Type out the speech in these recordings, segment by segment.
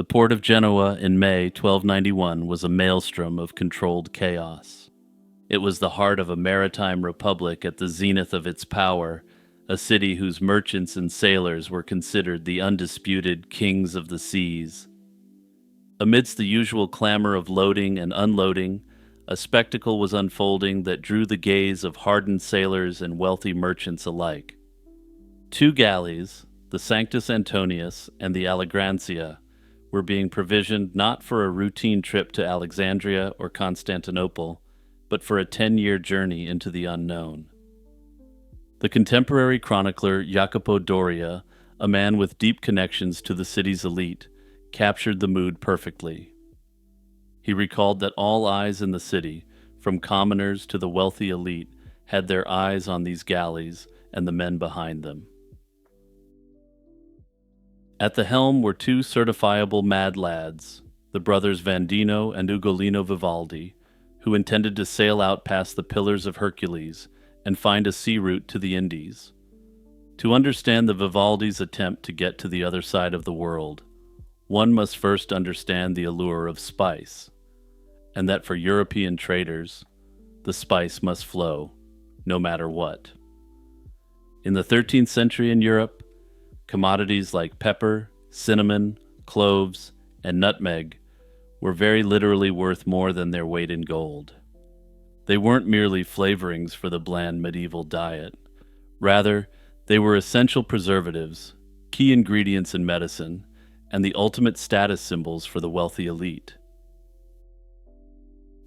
port of Genoa in May 1291 was a maelstrom of controlled chaos. It was the heart of a maritime republic at the zenith of its power, a city whose merchants and sailors were considered the undisputed kings of the seas. Amidst the usual clamor of loading and unloading, a spectacle was unfolding that drew the gaze of hardened sailors and wealthy merchants alike. Two galleys, the Sanctus Antonius and the Allegrancia, were being provisioned not for a routine trip to Alexandria or Constantinople, but for a 10-year journey into the unknown. The contemporary chronicler Jacopo Doria, a man with deep connections to the city's elite, captured the mood perfectly. He recalled that all eyes in the city, from commoners to the wealthy elite, had their eyes on these galleys and the men behind them. At the helm were two certifiable mad lads, the brothers Vandino and Ugolino Vivaldi, who intended to sail out past the Pillars of Hercules and find a sea route to the Indies. To understand the Vivaldi's attempt to get to the other side of the world, one must first understand the allure of spice, and that for European traders, the spice must flow, no matter what. In the 13th century in Europe, commodities like pepper, cinnamon, cloves, and nutmeg were very literally worth more than their weight in gold. They weren't merely flavorings for the bland medieval diet. Rather, they were essential preservatives, key ingredients in medicine, and the ultimate status symbols for the wealthy elite.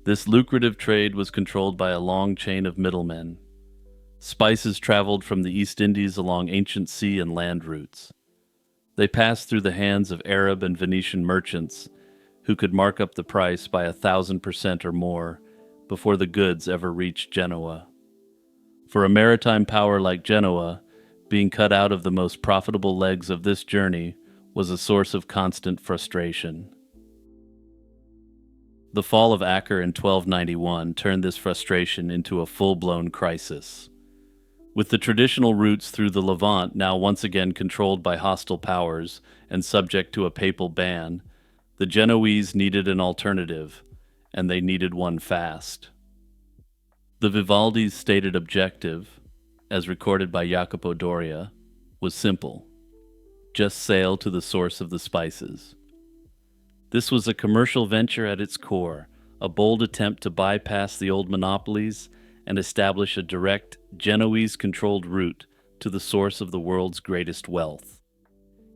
This lucrative trade was controlled by a long chain of middlemen. Spices traveled from the East Indies along ancient sea and land routes. They passed through the hands of Arab and Venetian merchants who could mark up the price by 1,000% or more before the goods ever reached Genoa. For a maritime power like Genoa, being cut out of the most profitable legs of this journey was a source of constant frustration. The fall of Acre in 1291 turned this frustration into a full-blown crisis. With the traditional routes through the Levant now once again controlled by hostile powers and subject to a papal ban, the Genoese needed an alternative, and they needed one fast. The Vivaldi's stated objective, as recorded by Jacopo Doria, was simple: just sail to the source of the spices. This was a commercial venture at its core, a bold attempt to bypass the old monopolies and establish a direct, Genoese-controlled route to the source of the world's greatest wealth.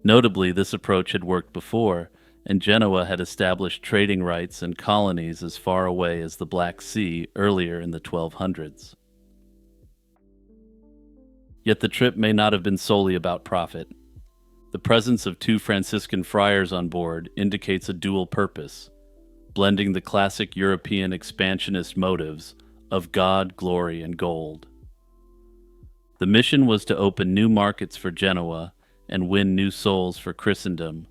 Notably, this approach had worked before, and Genoa had established trading rights and colonies as far away as the Black Sea earlier in the 1200s. Yet the trip may not have been solely about profit. The presence of two Franciscan friars on board indicates a dual purpose, blending the classic European expansionist motives of God, glory, and gold. The mission was to open new markets for Genoa and win new souls for Christendom,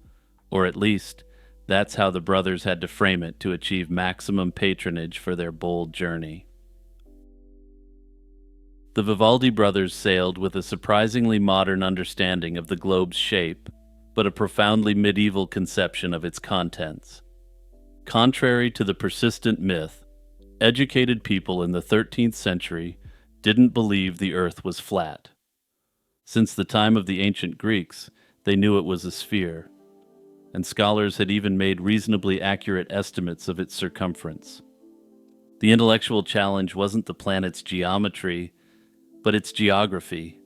or at least, that's how the brothers had to frame it to achieve maximum patronage for their bold journey. The Vivaldi brothers sailed with a surprisingly modern understanding of the globe's shape, but a profoundly medieval conception of its contents. Contrary to the persistent myth, educated people in the 13th century didn't believe the earth was flat. Since the time of the ancient Greeks, they knew it was a sphere, and scholars had even made reasonably accurate estimates of its circumference. The intellectual challenge wasn't the planet's geometry, but its geography.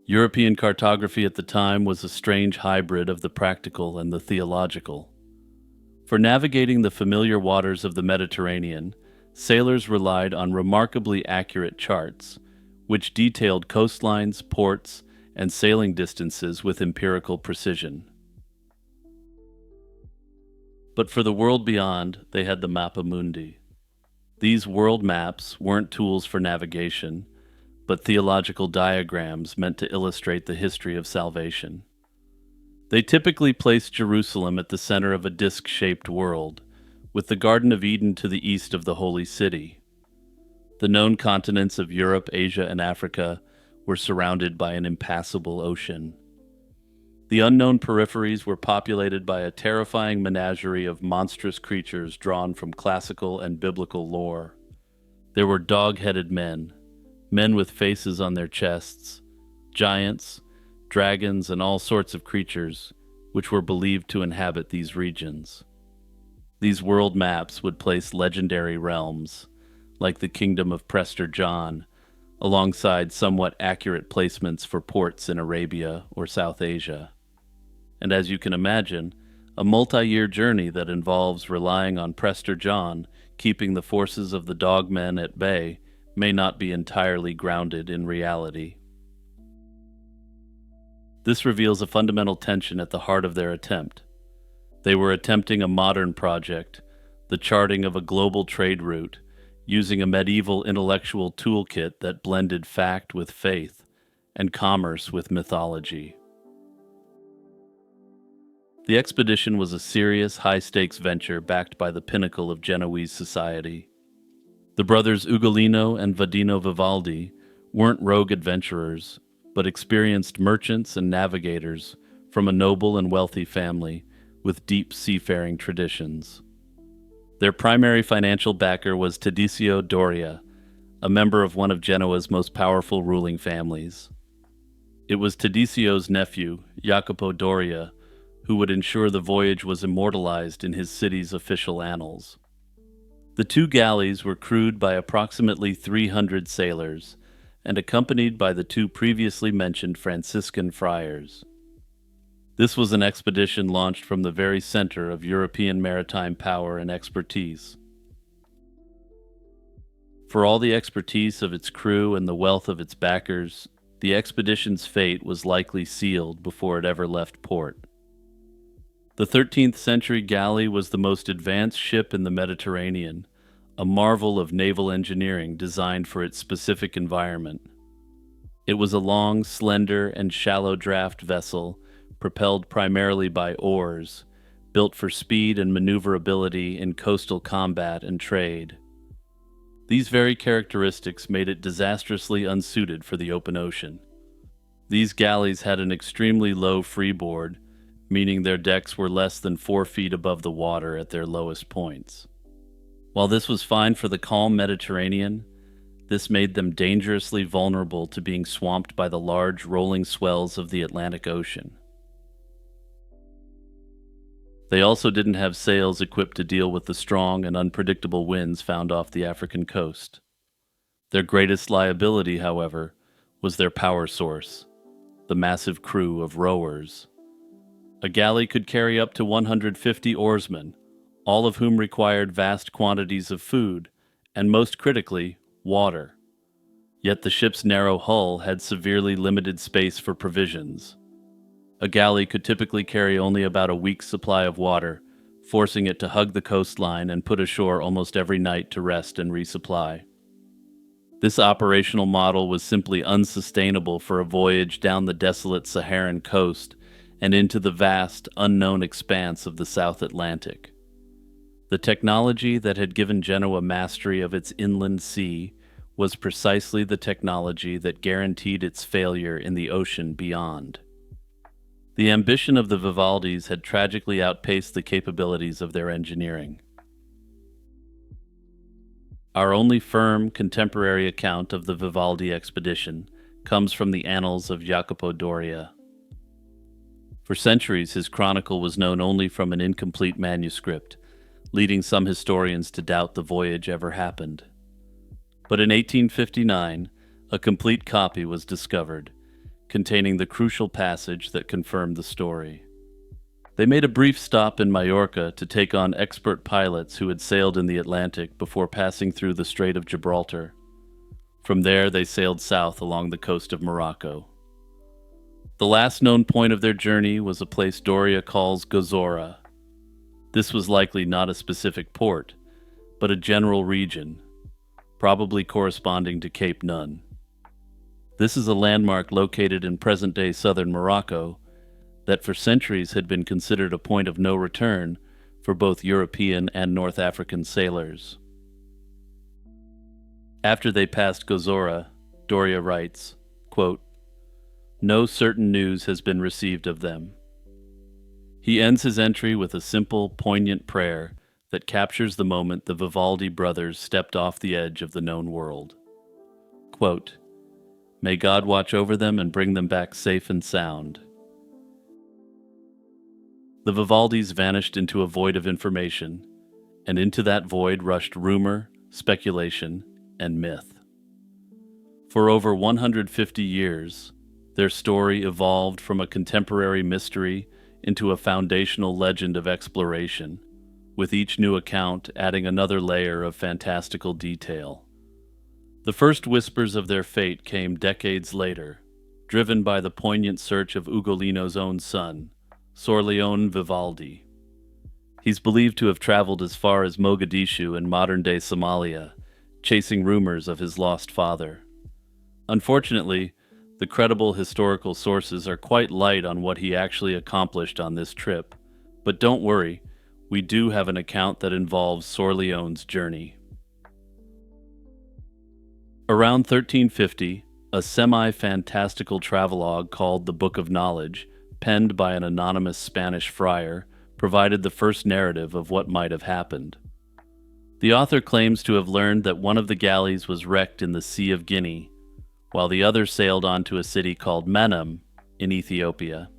European cartography at the time was a strange hybrid of the practical and the theological. For navigating the familiar waters of the Mediterranean, sailors relied on remarkably accurate charts, which detailed coastlines, ports, and sailing distances with empirical precision. But for the world beyond, they had the Mappa Mundi. These world maps weren't tools for navigation, but theological diagrams meant to illustrate the history of salvation. They typically placed Jerusalem at the center of a disc-shaped world, with the Garden of Eden to the east of the Holy City. The known continents of Europe, Asia, and Africa were surrounded by an impassable ocean. The unknown peripheries were populated by a terrifying menagerie of monstrous creatures drawn from classical and biblical lore. There were dog-headed men, men with faces on their chests, giants, dragons, and all sorts of creatures which were believed to inhabit these regions. These world maps would place legendary realms, like the kingdom of Prester John, alongside somewhat accurate placements for ports in Arabia or South Asia. And as you can imagine, a multi-year journey that involves relying on Prester John keeping the forces of the dogmen at bay may not be entirely grounded in reality. This reveals a fundamental tension at the heart of their attempt. They were attempting a modern project, the charting of a global trade route, using a medieval intellectual toolkit that blended fact with faith and commerce with mythology. The expedition was a serious, high-stakes venture backed by the pinnacle of Genoese society. The brothers Ugolino and Vadino Vivaldi weren't rogue adventurers, but experienced merchants and navigators from a noble and wealthy family with deep seafaring traditions. Their primary financial backer was Tedisio Doria, a member of one of Genoa's most powerful ruling families. It was Tedisio's nephew, Jacopo Doria, who would ensure the voyage was immortalized in his city's official annals. The two galleys were crewed by approximately 300 sailors and accompanied by the two previously mentioned Franciscan friars. This was an expedition launched from the very center of European maritime power and expertise. For all the expertise of its crew and the wealth of its backers, the expedition's fate was likely sealed before it ever left port. The 13th century galley was the most advanced ship in the Mediterranean, a marvel of naval engineering designed for its specific environment. It was a long, slender, and shallow draft vessel propelled primarily by oars, built for speed and maneuverability in coastal combat and trade. These very characteristics made it disastrously unsuited for the open ocean. These galleys had an extremely low freeboard, meaning their decks were less than 4 feet above the water at their lowest points. While this was fine for the calm Mediterranean, this made them dangerously vulnerable to being swamped by the large rolling swells of the Atlantic Ocean. They also didn't have sails equipped to deal with the strong and unpredictable winds found off the African coast. Their greatest liability, however, was their power source, the massive crew of rowers. A galley could carry up to 150 oarsmen, all of whom required vast quantities of food, and most critically, water. Yet the ship's narrow hull had severely limited space for provisions. A galley could typically carry only about a week's supply of water, forcing it to hug the coastline and put ashore almost every night to rest and resupply. This operational model was simply unsustainable for a voyage down the desolate Saharan coast and into the vast, unknown expanse of the South Atlantic. The technology that had given Genoa mastery of its inland sea was precisely the technology that guaranteed its failure in the ocean beyond. The ambition of the Vivaldis had tragically outpaced the capabilities of their engineering. Our only firm, contemporary account of the Vivaldi expedition comes from the annals of Jacopo Doria. For centuries, his chronicle was known only from an incomplete manuscript, leading some historians to doubt the voyage ever happened. But in 1859, a complete copy was discovered, containing the crucial passage that confirmed the story. They made a brief stop in Majorca to take on expert pilots who had sailed in the Atlantic before passing through the Strait of Gibraltar. From there, they sailed south along the coast of Morocco. The last known point of their journey was a place Doria calls Gozora. This was likely not a specific port, but a general region, probably corresponding to Cape Nun. This is a landmark located in present-day southern Morocco that for centuries had been considered a point of no return for both European and North African sailors. After they passed Gozora, Doria writes, quote, "No certain news has been received of them. He ends his entry with a simple, poignant prayer that captures the moment the Vivaldi brothers stepped off the edge of the known world. Quote, "May God watch over them and bring them back safe and sound." The Vivaldis vanished into a void of information, and into that void rushed rumor, speculation, and myth. For over 150 years, their story evolved from a contemporary mystery into a foundational legend of exploration, with each new account adding another layer of fantastical detail. The first whispers of their fate came decades later, driven by the poignant search of Ugolino's own son, Sorleone Vivaldi. He's believed to have traveled as far as Mogadishu in modern-day Somalia, chasing rumors of his lost father. Unfortunately, the credible historical sources are quite light on what he actually accomplished on this trip, but don't worry, we do have an account that involves Sorleone's journey. Around 1350, a semi-fantastical travelogue called the Book of Knowledge, penned by an anonymous Spanish friar, provided the first narrative of what might have happened. The author claims to have learned that one of the galleys was wrecked in the Sea of Guinea, while the other sailed on to a city called Menem in Ethiopia.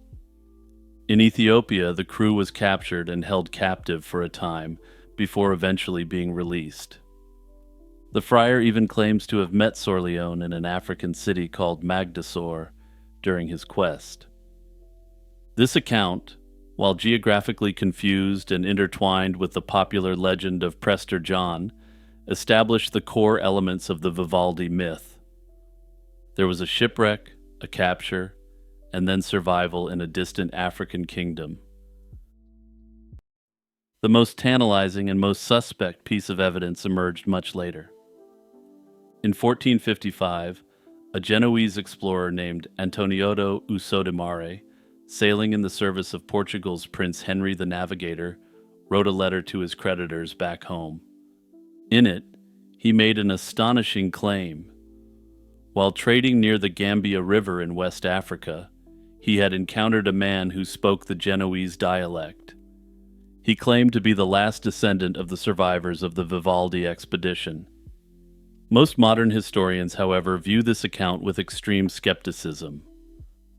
In Ethiopia, the crew was captured and held captive for a time before eventually being released. The friar even claims to have met Sorleone in an African city called Magdasor during his quest. This account, while geographically confused and intertwined with the popular legend of Prester John, established the core elements of the Vivaldi myth. There was a shipwreck, a capture, and then survival in a distant African kingdom. The most tantalizing and most suspect piece of evidence emerged much later. In 1455, a Genoese explorer named Antonio Usodimare, sailing in the service of Portugal's Prince Henry the Navigator, wrote a letter to his creditors back home. In it, he made an astonishing claim. While trading near the Gambia River in West Africa, he had encountered a man who spoke the Genoese dialect. He claimed to be the last descendant of the survivors of the Vivaldi expedition. Most modern historians, however, view this account with extreme skepticism.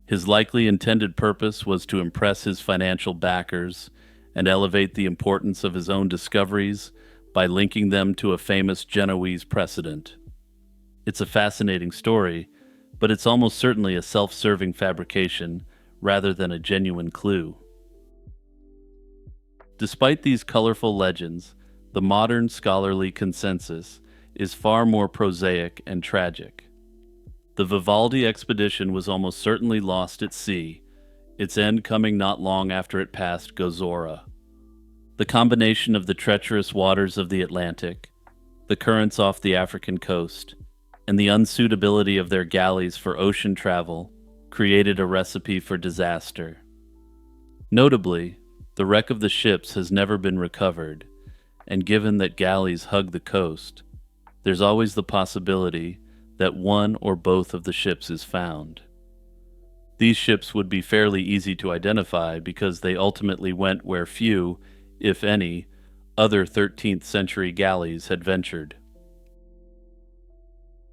His likely intended purpose was to impress his financial backers and elevate the importance of his own discoveries by linking them to a famous Genoese precedent. It's a fascinating story, but it's almost certainly a self-serving fabrication rather than a genuine clue. Despite these colorful legends, the modern scholarly consensus is far more prosaic and tragic. The Vivaldi expedition was almost certainly lost at sea, its end coming not long after it passed Gozora. The combination of the treacherous waters of the Atlantic, the currents off the African coast, and the unsuitability of their galleys for ocean travel created a recipe for disaster. Notably, the wreck of the ships has never been recovered, and given that galleys hug the coast, there's always the possibility that one or both of the ships is found. These ships would be fairly easy to identify because they ultimately went where few, if any, other 13th century galleys had ventured.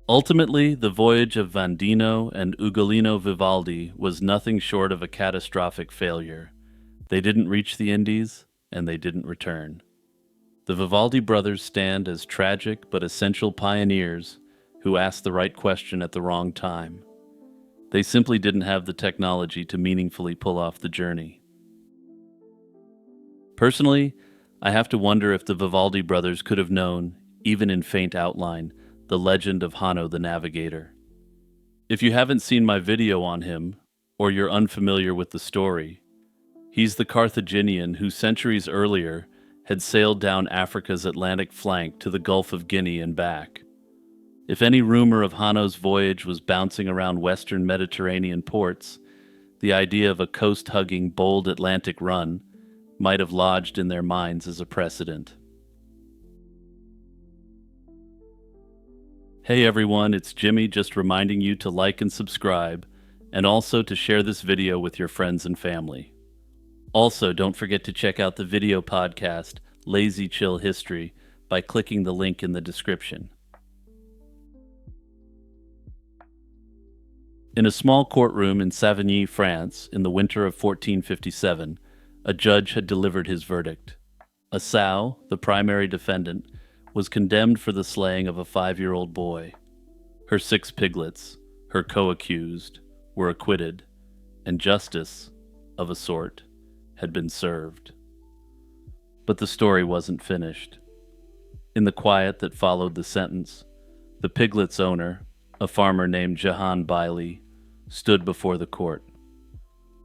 Ultimately, the voyage of Vandino and Ugolino Vivaldi was nothing short of a catastrophic failure. They didn't reach the Indies, and they didn't return. The Vivaldi brothers stand as tragic but essential pioneers who asked the right question at the wrong time. They simply didn't have the technology to meaningfully pull off the journey. Personally, I have to wonder if the Vivaldi brothers could have known, even in faint outline, the legend of Hanno the Navigator. If you haven't seen my video on him, or you're unfamiliar with the story, he's the Carthaginian who centuries earlier had sailed down Africa's Atlantic flank to the Gulf of Guinea and back. If any rumor of Hanno's voyage was bouncing around Western Mediterranean ports, the idea of a coast-hugging, bold Atlantic run might have lodged in their minds as a precedent. Hey everyone, it's Jimmy, just reminding you to like and subscribe, and also to share this video with your friends and family. Also, don't forget to check out the video podcast, Lazy Chill History, by clicking the link in the description. In a small courtroom in Savigny, France, in the winter of 1457, a judge had delivered his verdict. A sow, the primary defendant, was condemned for the slaying of a 5-year-old boy. Her 6 piglets, her co-accused, were acquitted, and justice, of a sort, had been served. But the story wasn't finished. In the quiet that followed the sentence, the piglet's owner, a farmer named Jehan Bailey, stood before the court.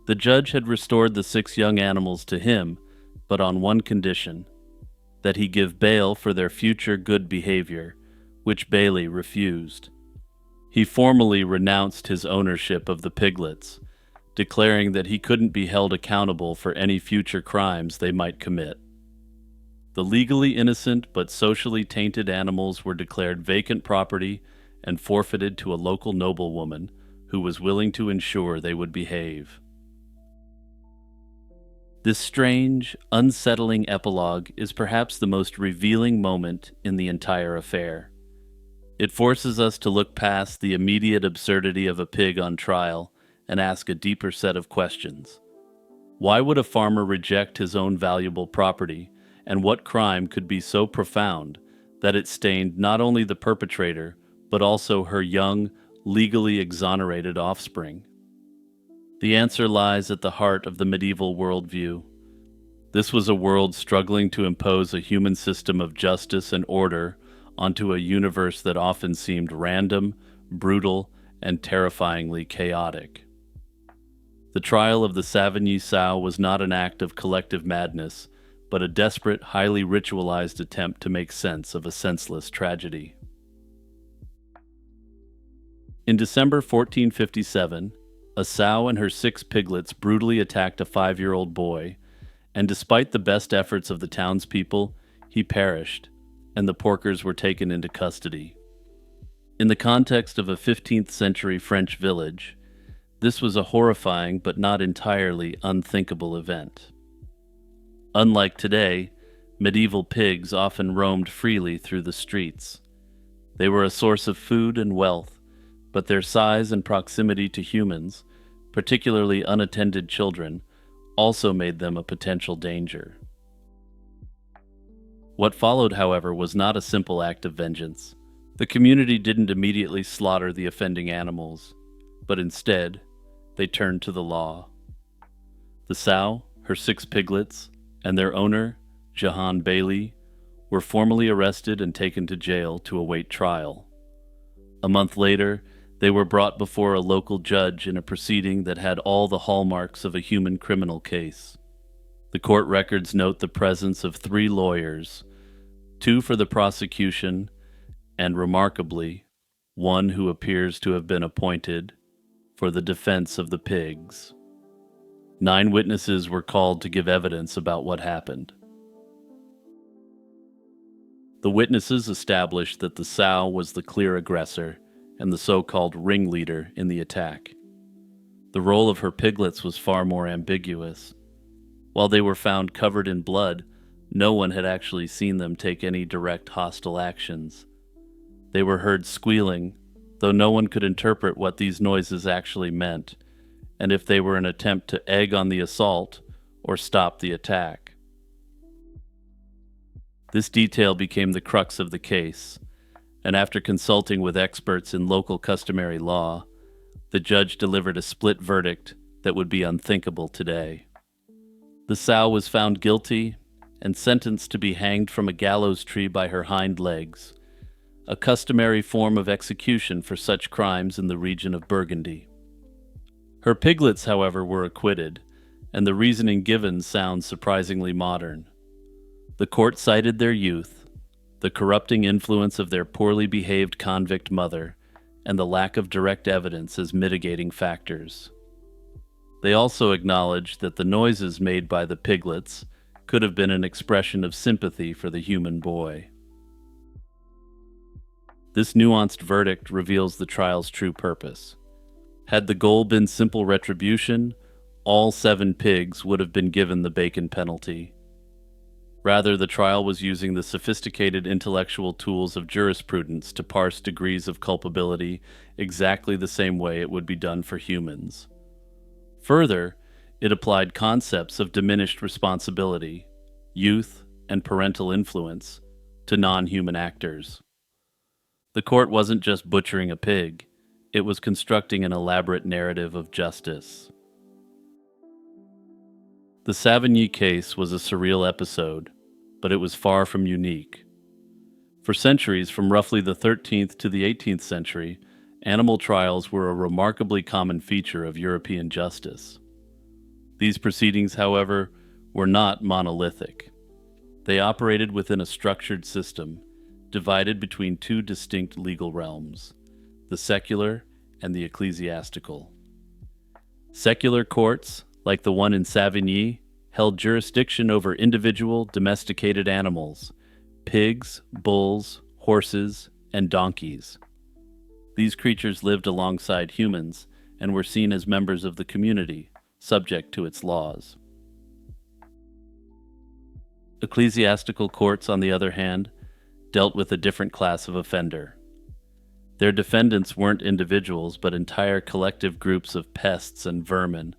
The judge had restored the 6 young animals to him, but on one condition, that he give bail for their future good behavior, which Bailey refused. He formally renounced his ownership of the piglets, declaring that he couldn't be held accountable for any future crimes they might commit. The legally innocent but socially tainted animals were declared vacant property and forfeited to a local noblewoman who was willing to ensure they would behave. This strange, unsettling epilogue is perhaps the most revealing moment in the entire affair. It forces us to look past the immediate absurdity of a pig on trial and ask a deeper set of questions. Why would a farmer reject his own valuable property, and what crime could be so profound that it stained not only the perpetrator, but also her young, legally exonerated offspring? The answer lies at the heart of the medieval worldview. This was a world struggling to impose a human system of justice and order onto a universe that often seemed random, brutal, and terrifyingly chaotic. The trial of the Savigny sow was not an act of collective madness, but a desperate, highly ritualized attempt to make sense of a senseless tragedy. In December 1457, a sow and her 6 piglets brutally attacked a 5-year-old boy, and despite the best efforts of the townspeople, he perished, and the porkers were taken into custody. In the context of a 15th century French village, this was a horrifying but not entirely unthinkable event. Unlike today, medieval pigs often roamed freely through the streets. They were a source of food and wealth, but their size and proximity to humans, particularly unattended children, also made them a potential danger. What followed, however, was not a simple act of vengeance. The community didn't immediately slaughter the offending animals, but instead, they turned to the law. The sow, her 6 piglets, and their owner, Jehan Bailey, were formally arrested and taken to jail to await trial. A month later, they were brought before a local judge in a proceeding that had all the hallmarks of a human criminal case. The court records note the presence of 3 lawyers, 2 for the prosecution, and remarkably, 1 who appears to have been appointed for the defense of the pigs. 9 witnesses were called to give evidence about what happened. The witnesses established that the sow was the clear aggressor and the so-called ringleader in the attack. The role of her piglets was far more ambiguous. While they were found covered in blood, no one had actually seen them take any direct hostile actions. They were heard squealing, though no one could interpret what these noises actually meant, and if they were an attempt to egg on the assault or stop the attack. This detail became the crux of the case, and after consulting with experts in local customary law, the judge delivered a split verdict that would be unthinkable today. The sow was found guilty and sentenced to be hanged from a gallows tree by her hind legs, a customary form of execution for such crimes in the region of Burgundy. Her piglets, however, were acquitted, and the reasoning given sounds surprisingly modern. The court cited their youth, the corrupting influence of their poorly behaved convict mother, and the lack of direct evidence as mitigating factors. They also acknowledged that the noises made by the piglets could have been an expression of sympathy for the human boy. This nuanced verdict reveals the trial's true purpose. Had the goal been simple retribution, all 7 pigs would have been given the bacon penalty. Rather, the trial was using the sophisticated intellectual tools of jurisprudence to parse degrees of culpability exactly the same way it would be done for humans. Further, it applied concepts of diminished responsibility, youth, and parental influence to non-human actors. The court wasn't just butchering a pig, it was constructing an elaborate narrative of justice. The Savigny case was a surreal episode, but it was far from unique. For centuries, from roughly the 13th to the 18th century, animal trials were a remarkably common feature of European justice. These proceedings, however, were not monolithic. They operated within a structured system, divided between 2 distinct legal realms, the secular and the ecclesiastical. Secular courts, like the one in Savigny, held jurisdiction over individual domesticated animals, pigs, bulls, horses, and donkeys. These creatures lived alongside humans and were seen as members of the community, subject to its laws. Ecclesiastical courts, on the other hand, dealt with a different class of offender. Their defendants weren't individuals, but entire collective groups of pests and vermin,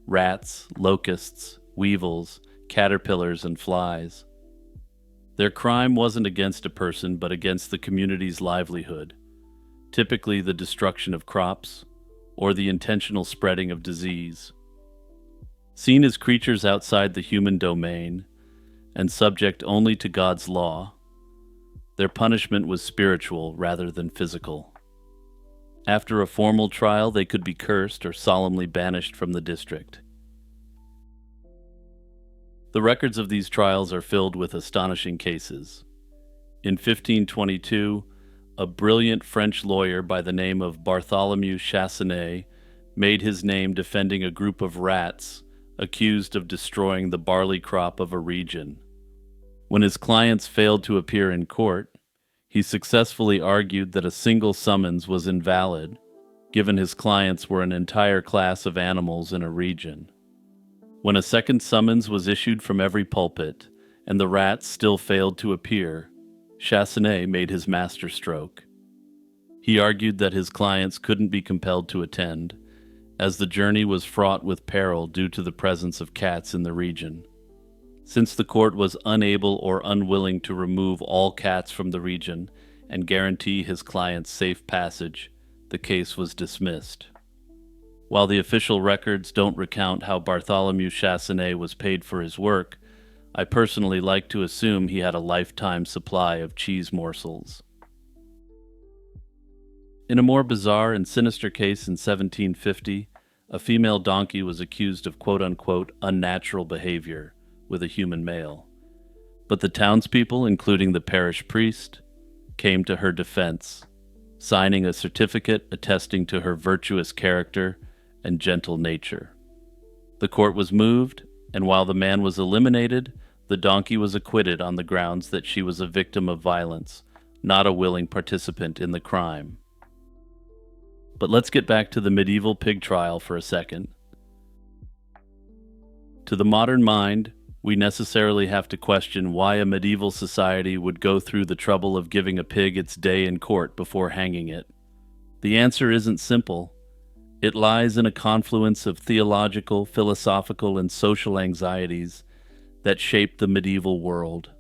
rats, locusts, weevils, caterpillars, and flies. Their crime wasn't against a person, but against the community's livelihood, typically the destruction of crops or the intentional spreading of disease. Seen as creatures outside the human domain and subject only to God's law, their punishment was spiritual rather than physical. After a formal trial, they could be cursed or solemnly banished from the district. The records of these trials are filled with astonishing cases. In 1522, a brilliant French lawyer by the name of Bartholomew Chassenet made his name defending a group of rats accused of destroying the barley crop of a region. When his clients failed to appear in court, he successfully argued that a single summons was invalid, given his clients were an entire class of animals in a region. When a second summons was issued from every pulpit, and the rats still failed to appear, Chassenet made his masterstroke. He argued that his clients couldn't be compelled to attend, as the journey was fraught with peril due to the presence of cats in the region. Since the court was unable or unwilling to remove all cats from the region and guarantee his client's safe passage, the case was dismissed. While the official records don't recount how Bartholomew Chassenet was paid for his work, I personally like to assume he had a lifetime supply of cheese morsels. In a more bizarre and sinister case in 1750, a female donkey was accused of quote-unquote unnatural behavior with a human male. But the townspeople, including the parish priest, came to her defense, signing a certificate attesting to her virtuous character and gentle nature. The court was moved, and while the man was eliminated, the donkey was acquitted on the grounds that she was a victim of violence, not a willing participant in the crime. But let's get back to the medieval pig trial for a second. To the modern mind, we necessarily have to question why a medieval society would go through the trouble of giving a pig its day in court before hanging it. The answer isn't simple. It lies in a confluence of theological, philosophical, and social anxieties that shaped the medieval world.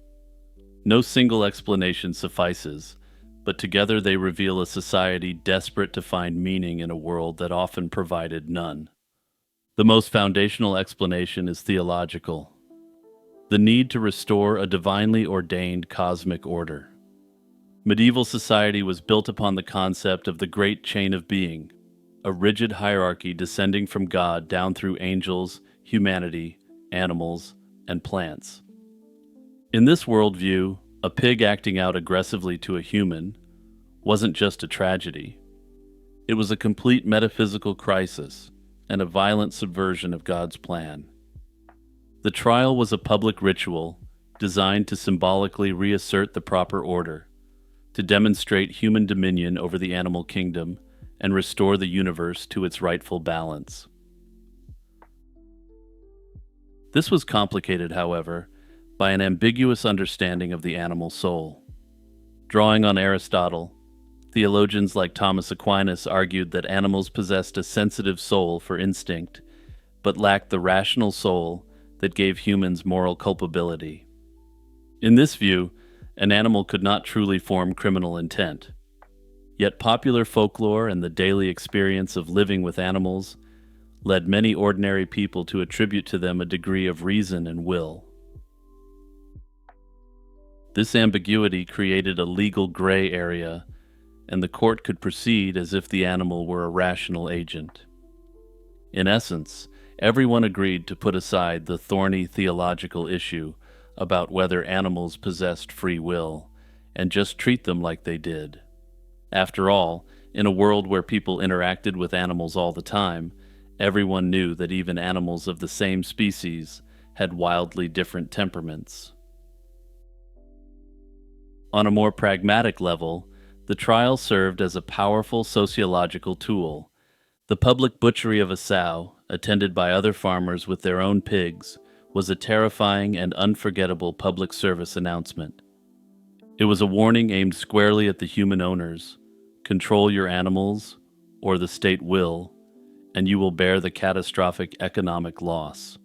No single explanation suffices, but together they reveal a society desperate to find meaning in a world that often provided none. The most foundational explanation is theological: the need to restore a divinely ordained cosmic order. Medieval society was built upon the concept of the great chain of being, a rigid hierarchy descending from God down through angels, humanity, animals, and plants. In this worldview, a pig acting out aggressively to a human wasn't just a tragedy. It was a complete metaphysical crisis and a violent subversion of God's plan. The trial was a public ritual designed to symbolically reassert the proper order, to demonstrate human dominion over the animal kingdom and restore the universe to its rightful balance. This was complicated, however, by an ambiguous understanding of the animal soul. Drawing on Aristotle, theologians like Thomas Aquinas argued that animals possessed a sensitive soul for instinct, but lacked the rational soul that gave humans moral culpability. In this view, an animal could not truly form criminal intent. Yet popular folklore and the daily experience of living with animals led many ordinary people to attribute to them a degree of reason and will. This ambiguity created a legal gray area, and the court could proceed as if the animal were a rational agent. In essence, everyone agreed to put aside the thorny theological issue about whether animals possessed free will, and just treat them like they did. After all, in a world where people interacted with animals all the time, everyone knew that even animals of the same species had wildly different temperaments. On a more pragmatic level, the trial served as a powerful sociological tool. The public butchery of a sow, attended by other farmers with their own pigs, was a terrifying and unforgettable public service announcement. It was a warning aimed squarely at the human owners: control your animals, or the state will, and you will bear the catastrophic economic loss.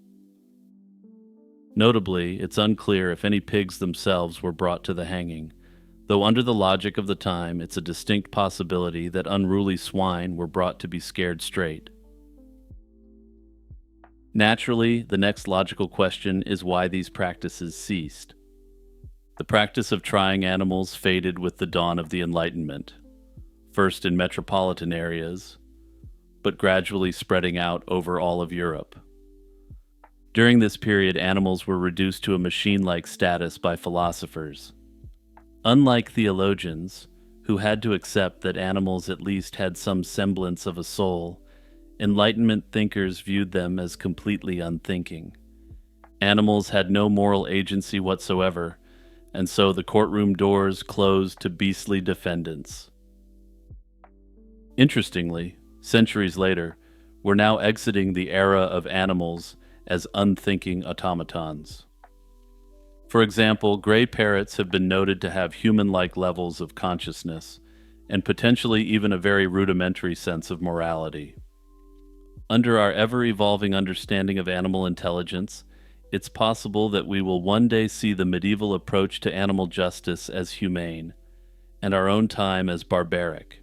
Notably, it's unclear if any pigs themselves were brought to the hanging, though under the logic of the time, it's a distinct possibility that unruly swine were brought to be scared straight. Naturally, the next logical question is why these practices ceased. The practice of trying animals faded with the dawn of the Enlightenment, first in metropolitan areas, but gradually spreading out over all of Europe. During this period, animals were reduced to a machine-like status by philosophers. Unlike theologians, who had to accept that animals at least had some semblance of a soul, Enlightenment thinkers viewed them as completely unthinking. Animals had no moral agency whatsoever, and so the courtroom doors closed to beastly defendants. Interestingly, centuries later, we're now exiting the era of animals as unthinking automatons. For example, gray parrots have been noted to have human-like levels of consciousness, and potentially even a very rudimentary sense of morality. Under our ever-evolving understanding of animal intelligence, it's possible that we will one day see the medieval approach to animal justice as humane, and our own time as barbaric.